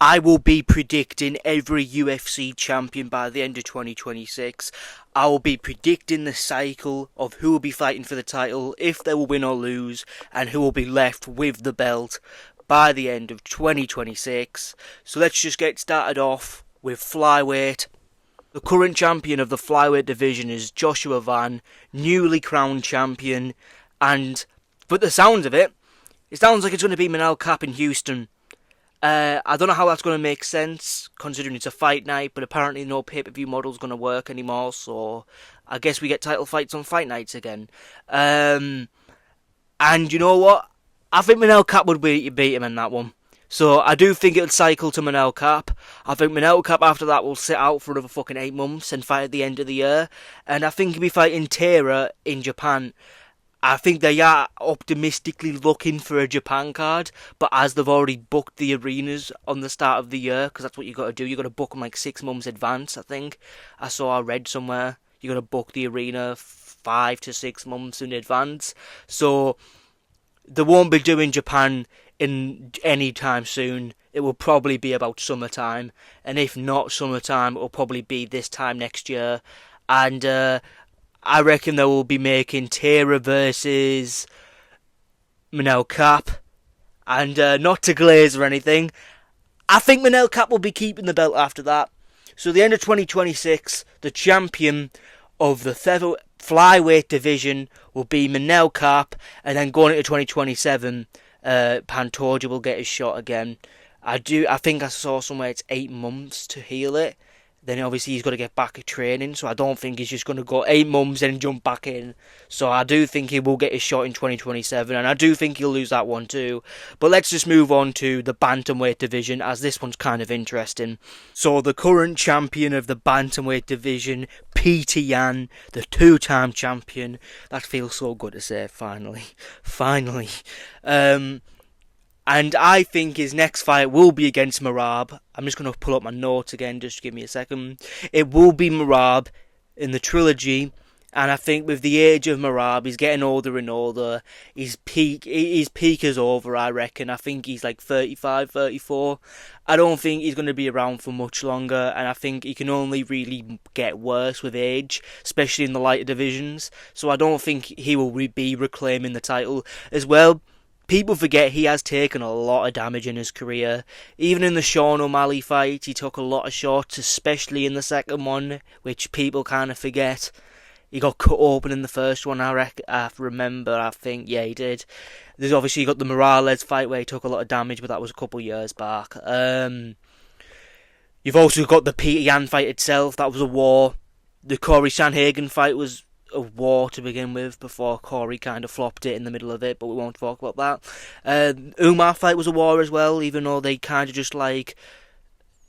I will be predicting every UFC champion by the end of 2026. I will be predicting the cycle of who will be fighting for the title, if they will win or lose, and who will be left with the belt by the end of 2026. So let's just get started off with flyweight. The current champion of the flyweight division is Joshua Van, newly crowned champion, but the sounds of it sounds like it's going to be Manel Kape in Houston. I don't know how that's going to make sense, considering it's a fight night, but apparently no pay-per-view model's going to work anymore, so I guess we get title fights on fight nights again. And you know what? I think Manel Kape would beat him in that one. So I do think it'll cycle to Manel Kape. I think Manel Kape after that will sit out for another fucking 8 months and fight at the end of the year. And I think he'll be fighting Taira in Japan. I think they are optimistically looking for a Japan card, but as they've already booked the arenas on the start of the year, because that's what you got to do, you got to book them like 6 months advance, I think. I read somewhere, you got to book the arena 5 to 6 months in advance. So they won't be doing Japan in any time soon. It will probably be about summertime, and if not summertime, it will probably be this time next year. And I reckon they will be making Taira versus Manel Kape, and not to glaze or anything, I think Manel Kape will be keeping the belt after that. So the end of 2026, the champion of the flyweight division will be Manel Kape, and then going into 2027, Pantoja will get his shot again. I think I saw somewhere it's 8 months to heal it. Then obviously he's got to get back at training, so I don't think he's just going to go 8 months and jump back in. So I do think he will get his shot in 2027, and I do think he'll lose that one too. But let's just move on to the bantamweight division, as this one's kind of interesting. So the current champion of the bantamweight division, Petr Yan, the 2-time champion. That feels so good to say, finally. Finally. And I think his next fight will be against Merab. I'm just going to pull up my notes again, just give me a second. It will be Merab in the trilogy. And I think with the age of Merab, he's getting older and older. His peak is over, I reckon. I think he's like 35, 34. I don't think he's going to be around for much longer. And I think he can only really get worse with age, especially in the lighter divisions. So I don't think he will be reclaiming the title as well. People forget he has taken a lot of damage in his career. Even in the Sean O'Malley fight, he took a lot of shots, especially in the second one, which people kind of forget. He got cut open in the first one, I think. Yeah, he did. There's obviously got the Morales fight where he took a lot of damage, but that was a couple of years back. You've also got the Petr Yan fight itself, that was a war. The Corey Sandhagen fight was a war to begin with before Corey kind of flopped it in the middle of it, but we won't talk about that. Umar fight was a war as well, even though they kind of just like,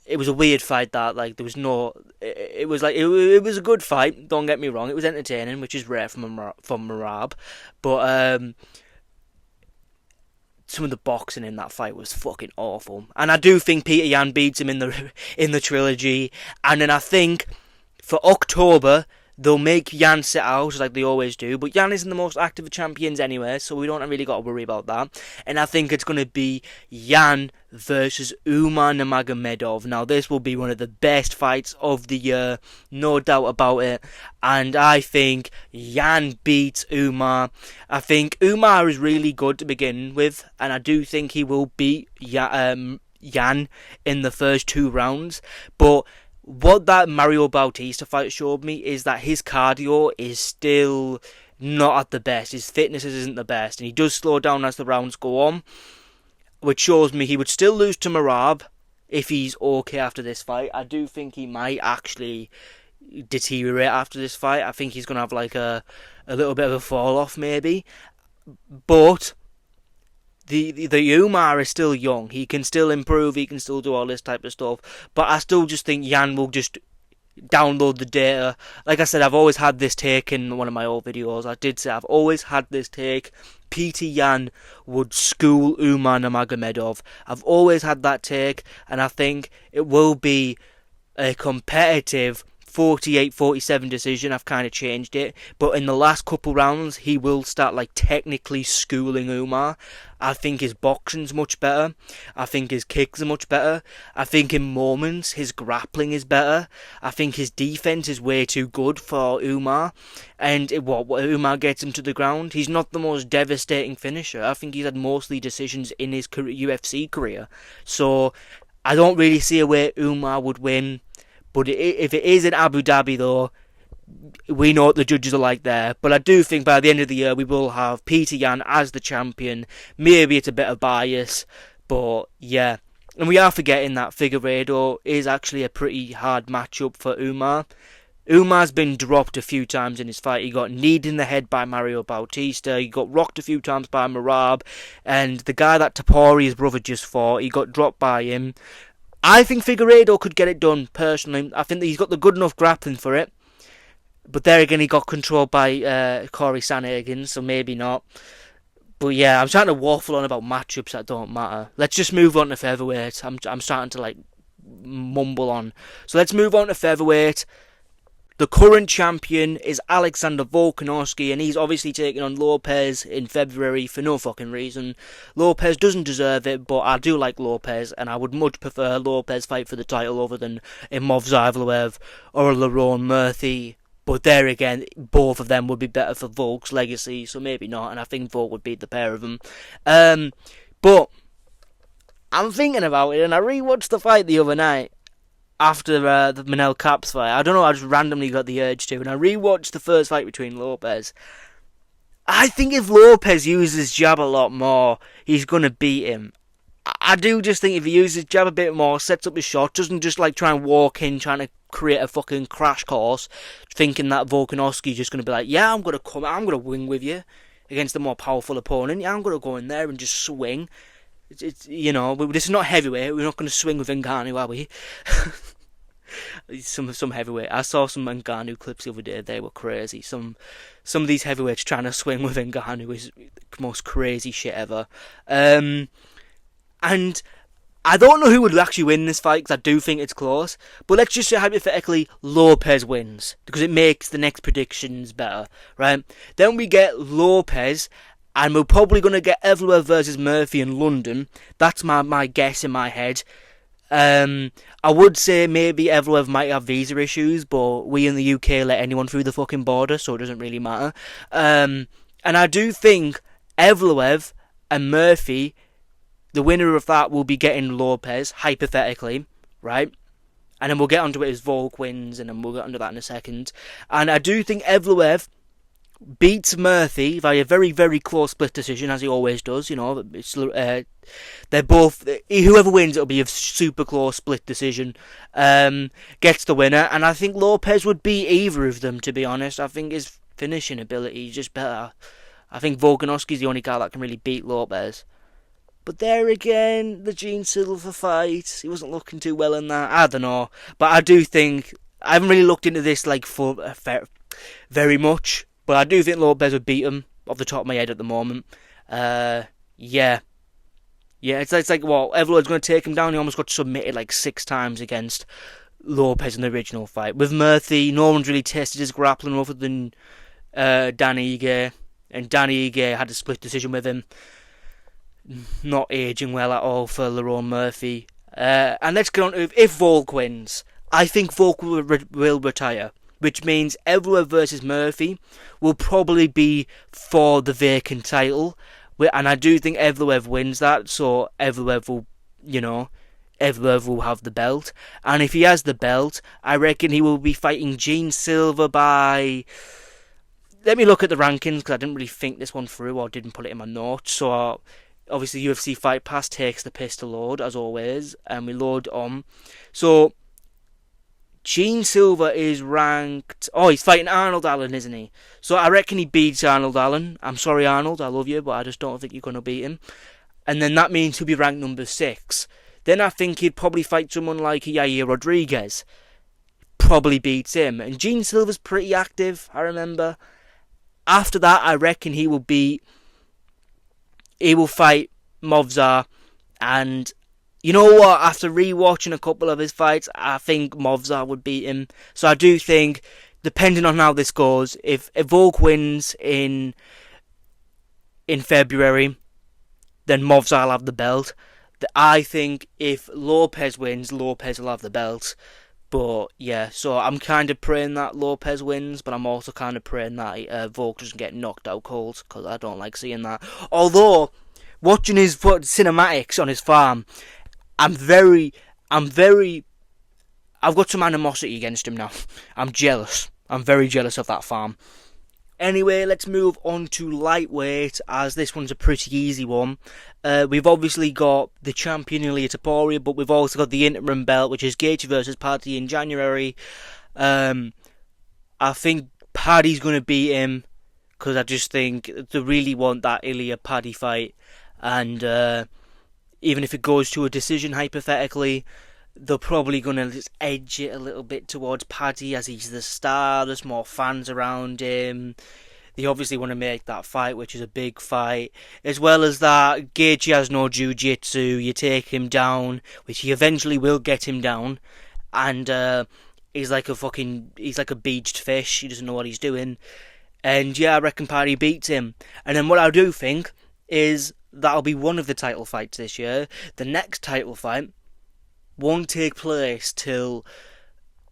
it was a weird fight that like there was no, it was a good fight, don't get me wrong, it was entertaining, which is rare from Merab, but some of the boxing in that fight was fucking awful, and I do think Petr Yan beats him in the trilogy. And then I think for October they'll make Yan sit out, like they always do. But Yan isn't the most active of champions anyway, so we don't really got to worry about that. And I think it's going to be Yan versus Umar Nurmagomedov. Now, this will be one of the best fights of the year, no doubt about it. And I think Yan beats Umar. I think Umar is really good to begin with, and I do think he will beat Yan in the first 2 rounds. But what that Mario Bautista fight showed me is that his cardio is still not at the best. His fitness isn't the best, and he does slow down as the rounds go on, which shows me he would still lose to Merab if he's okay after this fight. I do think he might actually deteriorate after this fight. I think he's going to have like a little bit of a fall off maybe, but the Umar is still young. He can still improve. He can still do all this type of stuff. But I still just think Yan will just download the data. Like I said, I've always had this take in one of my old videos. I did say I've always had this take. Petr Yan would school Umar Nurmagomedov. I've always had that take, and I think it will be a competitive 48-47 decision. I've kind of changed it. But in the last couple rounds, he will start like technically schooling Umar. I think his boxing's much better. I think his kicks are much better. I think in moments his grappling is better. I think his defense is way too good for Umar. And what Umar gets him to the ground, he's not the most devastating finisher. I think he's had mostly decisions in his UFC career. So I don't really see a way Umar would win. But if it is in Abu Dhabi though, we know what the judges are like there. But I do think by the end of the year we will have Peter Yan as the champion. Maybe it's a bit of bias, but yeah. And we are forgetting that Figueiredo is actually a pretty hard matchup for Umar. Umar's been dropped a few times in his fight. He got kneed in the head by Mario Bautista. He got rocked a few times by Merab. And the guy that Tapori, his brother, just fought, he got dropped by him. I think Figueiredo could get it done, personally. I think that he's got the good enough grappling for it. But there again, he got controlled by Corey Sandhagen, so maybe not. But yeah, I'm trying to waffle on about matchups that don't matter. Let's just move on to featherweight. I'm starting to like mumble on. So let's move on to featherweight. The current champion is Alexander Volkanovski, and he's obviously taking on Lopez in February for no fucking reason. Lopez doesn't deserve it, but I do like Lopez, and I would much prefer Lopez fight for the title over than Imov Zyvlev or Lerone Murphy. But there again, both of them would be better for Volk's legacy, so maybe not, and I think Volk would beat the pair of them. But I'm thinking about it, and I rewatched the fight the other night after the Manel Kaps fight. I don't know, I just randomly got the urge to, and I rewatched the first fight between Lopez. I think if Lopez uses jab a lot more, he's going to beat him. I do just think if he uses jab a bit more, sets up his shot, doesn't just like try and walk in trying to create a fucking crash course, thinking that Volkanovski's just going to be like, yeah, I'm going to win with you against a more powerful opponent. Yeah, I'm going to go in there and just swing. It's you know, this is not heavyweight. We're not going to swing with Ngannou, are we? some heavyweight. I saw some Ngannou clips the other day. They were crazy. Some of these heavyweights trying to swing with Ngannou is the most crazy shit ever. And I don't know who would actually win this fight, because I do think it's close. But let's just say hypothetically Lopez wins, because it makes the next predictions better, right? Then we get Lopez, and we're probably going to get Evloev versus Murphy in London. That's my guess in my head. I would say maybe Evloev might have visa issues, but we in the UK let anyone through the fucking border, so it doesn't really matter. And I do think Evloev and Murphy, the winner of that will be getting Lopez, hypothetically, right? And then we'll get onto it as Volk wins, and then we'll get onto that in a second. And I do think Evloev beats Murphy by a very, very close split decision, as he always does. You know, they're both, whoever wins, it'll be a super close split decision. Gets the winner, and I think Lopez would beat either of them, to be honest. I think his finishing ability is just better. I think Volkanovski's the only guy that can really beat Lopez. But there again, the Gene Silva fight, he wasn't looking too well in that. I don't know. But I do think, I haven't really looked into this like for very much, but I do think Lopez would beat him off the top of my head at the moment. Yeah, it's like, well, everyone's going to take him down. He almost got submitted like 6 times against Lopez in the original fight. With Murphy, no one's really tested his grappling other than Dan Ige, and Dan Ige had a split decision with him. Not aging well at all for Lerone Murphy. And let's get on to, if Volk wins, I think Volk will retire, which means Evloev versus Murphy will probably be for the vacant title, and I do think Evloev wins that, so Evloev will have the belt, and if he has the belt, I reckon he will be fighting Gene Silva by... Let me look at the rankings, because I didn't really think this one through, or didn't put it in my notes, so... Obviously, UFC Fight Pass takes the piss to load, as always, and we load on. So, Gene Silva is ranked... Oh, he's fighting Arnold Allen, isn't he? So, I reckon he beats Arnold Allen. I'm sorry, Arnold, I love you, but I just don't think you're going to beat him. And then that means he'll be ranked number 6. Then I think he'd probably fight someone like Yair Rodriguez. Probably beats him. And Gene Silva's pretty active, I remember. After that, I reckon he will fight Movzar, and You know what? After rewatching a couple of his fights, I think Movsar would beat him. So I do think, depending on how this goes, if Volk wins in February, then Movsar will have the belt. I think if Lopez wins, Lopez will have the belt. But yeah, so I'm kind of praying that Lopez wins, but I'm also kind of praying that Volk doesn't get knocked out cold, because I don't like seeing that. Although, watching his cinematics on his farm, I've got some animosity against him now. I'm jealous. I'm very jealous of that farm. Anyway, let's move on to lightweight, as this one's a pretty easy one. We've obviously got the champion Ilia Topuria, but we've also got the interim belt, which is Gaethje versus Paddy in January. I think Paddy's going to beat him, because I just think they really want that Ilia Paddy fight, and even if it goes to a decision, hypothetically, they're probably going to just edge it a little bit towards Paddy, as he's the star, there's more fans around him. They obviously want to make that fight, which is a big fight. As well as that, Gaethje has no jiu-jitsu, you take him down, which he eventually will get him down, and he's like a beached fish, he doesn't know what he's doing. And yeah, I reckon Paddy beats him. And then what I do think is that'll be one of the title fights this year. The next title fight won't take place till,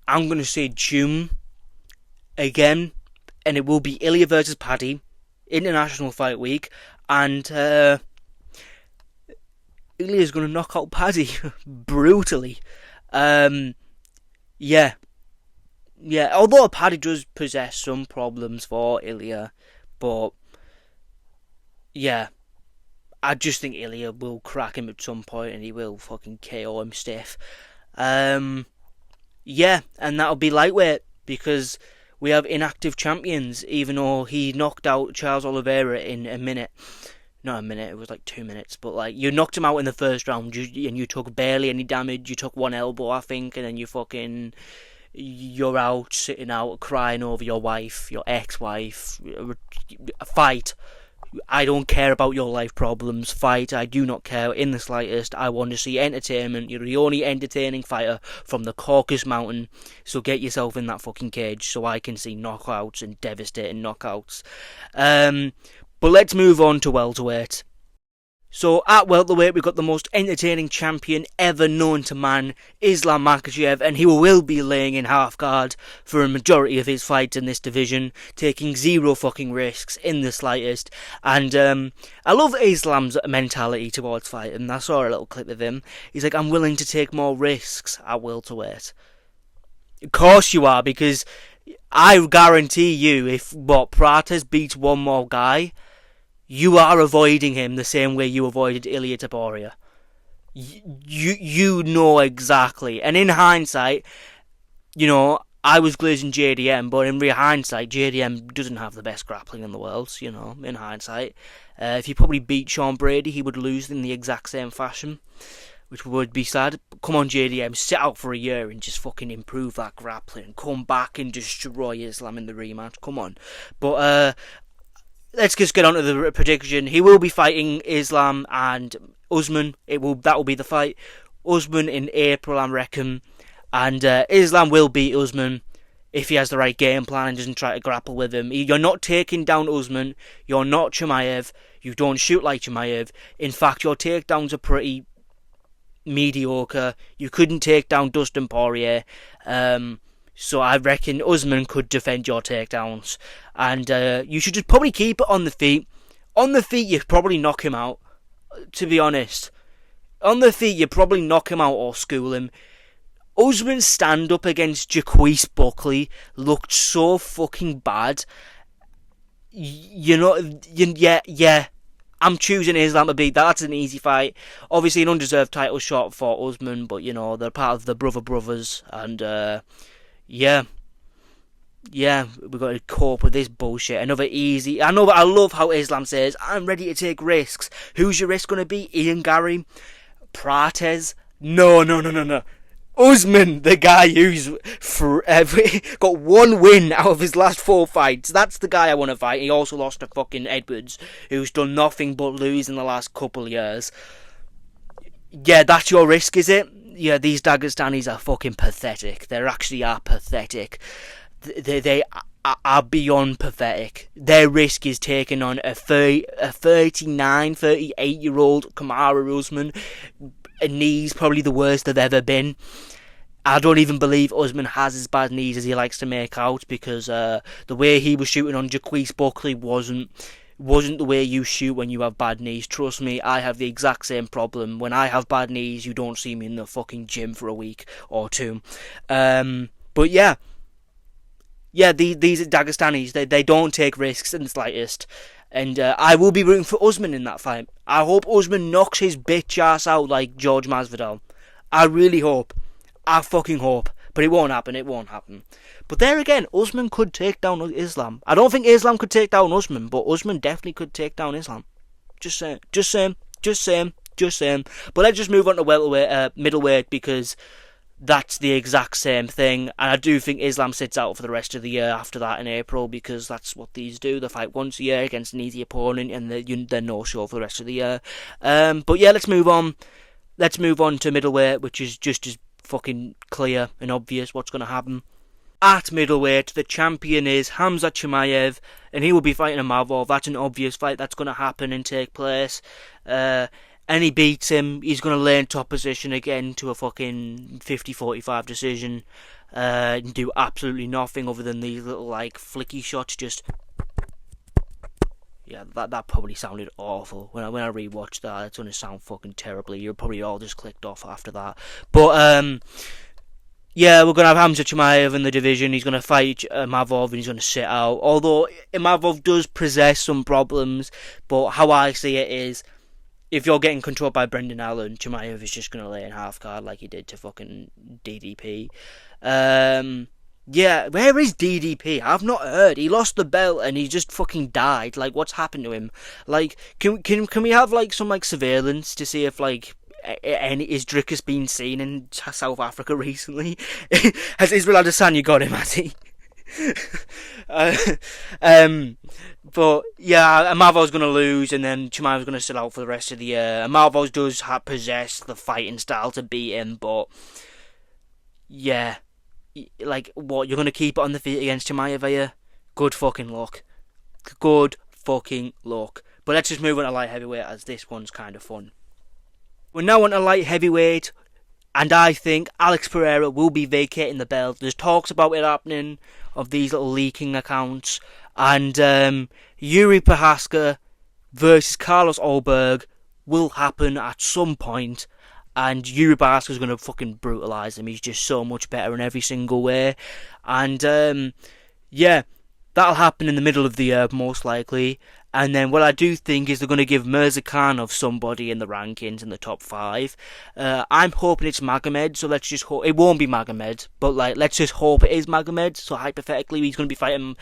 I'm going to say, June again, and it will be Ilia versus Paddy, International Fight Week, and Ilia's going to knock out Paddy brutally. Yeah, although Paddy does possess some problems for Ilia, but yeah, I just think Ilia will crack him at some point and he will fucking KO him stiff. Yeah, and that'll be lightweight, because we have inactive champions, even though he knocked out Charles Oliveira in a minute. Not a minute, it was like 2 minutes, but like, you knocked him out in the first round, and you took barely any damage. You took one elbow, I think, and then you're out, sitting out, crying over your wife, your ex-wife. Fight. I don't care about your life problems. Fight. I do not care in the slightest. I want to see entertainment. You're the only entertaining fighter from the Caucasus Mountain, so get yourself in that fucking cage so I can see knockouts and devastating knockouts. But let's move on to welterweight. So at welterweight, we've got the most entertaining champion ever known to man, Islam Makhachev, and he will be laying in half guard for a majority of his fights in this division, taking zero fucking risks in the slightest. And I love Islam's mentality towards fighting. I saw a little clip of him. He's like, I'm willing to take more risks at welterweight. Of course you are, because I guarantee you, if Prates beats one more guy, you are avoiding him the same way you avoided Ilia Topuria. You know exactly. And in hindsight, I was glazing JDM, but in real hindsight, JDM doesn't have the best grappling in the world, in hindsight. If he probably beat Sean Brady, he would lose in the exact same fashion, which would be sad. Come on, JDM, sit out for a year and just fucking improve that grappling. Come back and destroy Islam in the rematch. Come on. But, let's just get on to the prediction. He will be fighting Islam and Usman. That will be the fight. Usman in April, I reckon. And Islam will beat Usman if he has the right game plan and doesn't try to grapple with him. You're not taking down Usman. You're not Chimaev. You don't shoot like Chimaev. In fact, your takedowns are pretty mediocre. You couldn't take down Dustin Poirier. So I reckon Usman could defend your takedowns. And you should just probably keep it on the feet. On the feet, you probably knock him out, to be honest. On the feet, you probably knock him out or school him. Usman's stand-up against Jacquees Buckley looked so fucking bad. Yeah. I'm choosing Islam to beat that. That's an easy fight. Obviously, an undeserved title shot for Usman, but, they're part of the brothers. And, yeah, we've got to cope with this bullshit. Another easy. I love how Islam says, I'm ready to take risks. Who's your risk going to be? Ian Gary? Prates? No. Usman, the guy who's got one win out of his last 4 fights. That's the guy I want to fight. He also lost to fucking Edwards, who's done nothing but lose in the last couple of years. Yeah, that's your risk, is it? Yeah, these Dagestanis are fucking pathetic. They actually are pathetic. They are beyond pathetic. Their risk is taking on a 39, 38-year-old Kamaru Usman. Knees probably the worst they've ever been. I don't even believe Usman has as bad knees as he likes to make out, because the way he was shooting on Jacquees Buckley wasn't the way you shoot when you have bad knees. Trust me, I have the exact same problem. When I have bad knees, you don't see me in the fucking gym for a week or two. But yeah, these Dagestanis, they don't take risks in the slightest. And I will be rooting for Usman in that fight. I hope Usman knocks his bitch ass out like George Masvidal. I really hope. I fucking hope. But it won't happen. But there again, Usman could take down Islam. I don't think Islam could take down Usman, but Usman definitely could take down Islam. Just saying. But let's just move on to middleweight, because that's the exact same thing. And I do think Islam sits out for the rest of the year after that in April, because that's what these do. They fight once a year against an easy opponent, and they're no show for the rest of the year. But yeah, let's move on. Let's move on to middleweight, which is just as fucking clear and obvious what's going to happen. At middleweight, the champion is Khamzat Chimaev, and he will be fighting Imavov. That's an obvious fight that's going to happen and take place. And he beats him, he's going to lay in top position again to a fucking 50-45 decision. And do absolutely nothing other than these little, like, flicky shots. Just... yeah, that probably sounded awful. When I rewatched that, it's going to sound fucking terribly. You're probably all just clicked off after that. But, yeah, we're going to have Khamzat Chimaev in the division. He's going to fight Imavov, and he's going to sit out. Although Imavov does possess some problems, but how I see it is, if you're getting controlled by Brendan Allen, Chimaev is just going to lay in half guard like he did to fucking DDP. Yeah, where is DDP? I've not heard. He lost the belt and he just fucking died. Like, what's happened to him? Like, can we have, like, some, like, surveillance to see if, like, any is Drickus been seen in South Africa recently? Has Israel Adesanya got him, has he? But yeah, Imavov's going to lose, and then Chimaev's going to sit out for the rest of the year. Imavov does possess the fighting style to beat him, but yeah, like, what, you're going to keep it on the feet against Chimaev, are you? Good fucking luck. But let's just move on to light heavyweight, as this one's kind of fun. We're now on to light heavyweight, and I think Alex Pereira will be vacating the belt. There's talks about it happening, of these little leaking accounts, and Yuri Prochazka versus Carlos Ulberg will happen at some point, and Yuri Prochazka's going to fucking brutalise him. He's just so much better in every single way, and yeah, that'll happen in the middle of the year, most likely. And then what I do think is they're going to give Mirzakhanov somebody in the rankings in the top 5. I'm hoping it's Magomed, so let's just hope it won't be Magomed, but like, let's just hope it is Magomed. So hypothetically, he's going to be fighting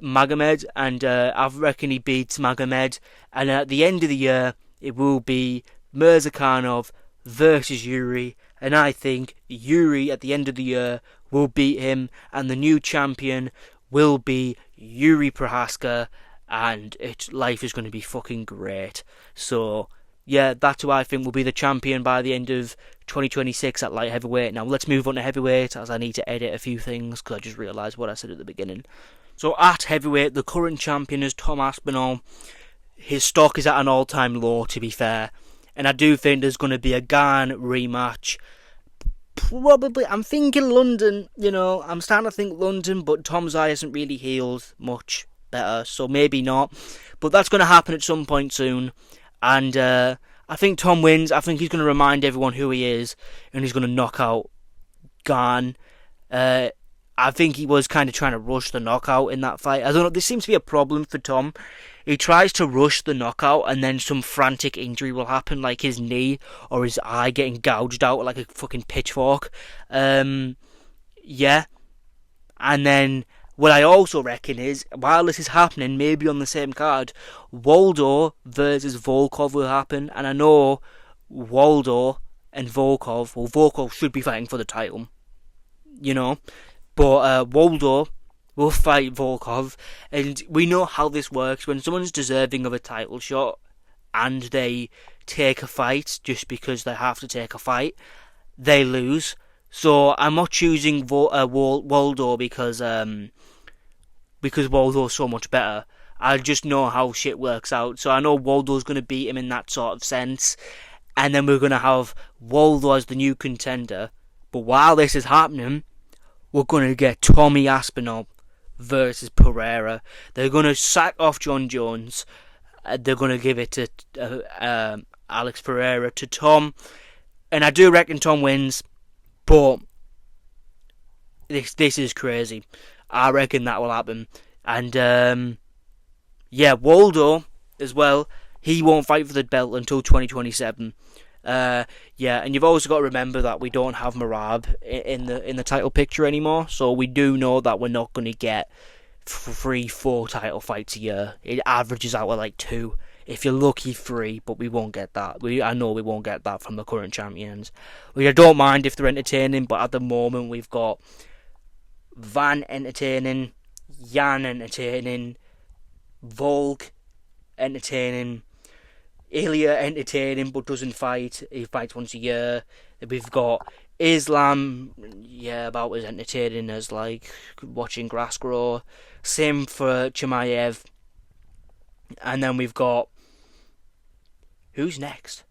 Magomed, and I reckon he beats Magomed. And at the end of the year, it will be Mirzakhanov versus Yuri, and I think Yuri at the end of the year will beat him, and the new champion will be Yuri Prochazka. And life is going to be fucking great. So, yeah, that's who I think will be the champion by the end of 2026 at light heavyweight. Now, let's move on to heavyweight, as I need to edit a few things, because I just realised what I said at the beginning. So, at heavyweight, the current champion is Tom Aspinall. His stock is at an all-time low, to be fair. And I do think there's going to be a Gane rematch. Probably, I'm thinking London, I'm starting to think London, but Tom's eye hasn't really healed much better, so maybe not, but that's going to happen at some point soon, and I think Tom wins. I think he's going to remind everyone who he is, and he's going to knock out Gane. I think he was kind of trying to rush the knockout in that fight. I don't know, there seems to be a problem for Tom. He tries to rush the knockout, and then some frantic injury will happen, like his knee or his eye getting gouged out like a fucking pitchfork. Yeah, and then what I also reckon is, while this is happening, maybe on the same card, Waldo versus Volkov will happen. And I know Waldo and Volkov should be fighting for the title, but Waldo will fight Volkov, and we know how this works. When someone's deserving of a title shot and they take a fight just because they have to take a fight, they lose. So I'm not choosing Waldo because Waldo's so much better. I just know how shit works out. So I know Waldo's going to beat him in that sort of sense. And then we're going to have Waldo as the new contender. But while this is happening, we're going to get Tommy Aspinall versus Pereira. They're going to sack off John Jones. They're going to give it to Alex Pereira, to Tom. And I do reckon Tom wins. But this is crazy. I reckon that will happen. And Waldo as well. He won't fight for the belt until 2027. And you've also got to remember that we don't have Merab in the title picture anymore. So we do know that we're not going to get 3-4 title fights a year. It averages out at like 2. If you're lucky, 3, but we won't get that. I know we won't get that from the current champions. I don't mind if they're entertaining, but at the moment we've got Van entertaining, Jan entertaining, Volk entertaining, Ilya entertaining but doesn't fight. He fights once a year. We've got Islam, about as entertaining as like watching grass grow. Same for Chimaev. And then we've got, who's next?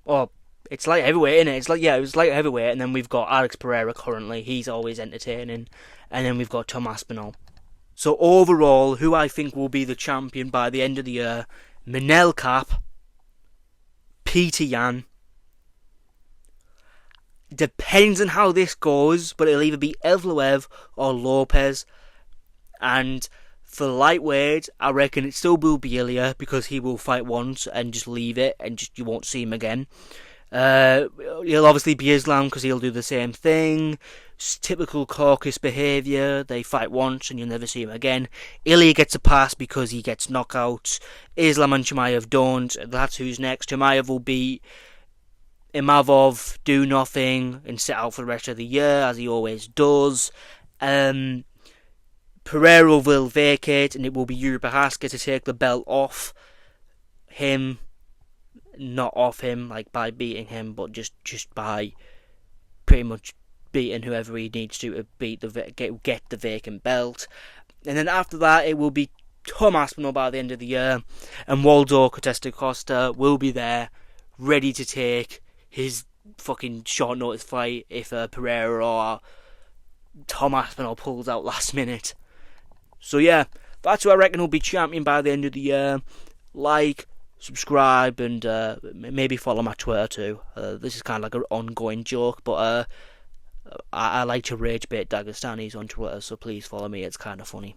Oh, it's light heavyweight, isn't it? It was light heavyweight, and then we've got Alex Pereira currently. He's always entertaining. And then we've got Tom Aspinall. So overall, who I think will be the champion by the end of the year: Manel Kape, Peter Yan. Depends on how this goes, but it'll either be Evloev or Lopez. And for lightweight, I reckon it still will be Ilya, because he will fight once and just leave it, and just you won't see him again. He'll obviously be Islam, because he'll do the same thing. Typical Caucasus behaviour. They fight once and you'll never see him again. Ilya gets a pass because he gets knockouts. Islam and Chimaev don't. That's who's next. Chimaev will beat Imavov, do nothing, and sit out for the rest of the year, as he always does. Pereira will vacate, and it will be Yuri Prochazka to take the belt off him. Not off him, like by beating him, but just by pretty much beating whoever he needs to beat get the vacant belt. And then after that, it will be Tom Aspinall by the end of the year, and Waldo Contesta Costa will be there, ready to take his fucking short notice fight if Pereira or Tom Aspinall pulls out last minute. So that's who I reckon will be champion by the end of the year. Like, subscribe, and maybe follow my Twitter too. This is kind of like an ongoing joke, but I like to rage bait Dagestanis on Twitter, so please follow me, it's kind of funny.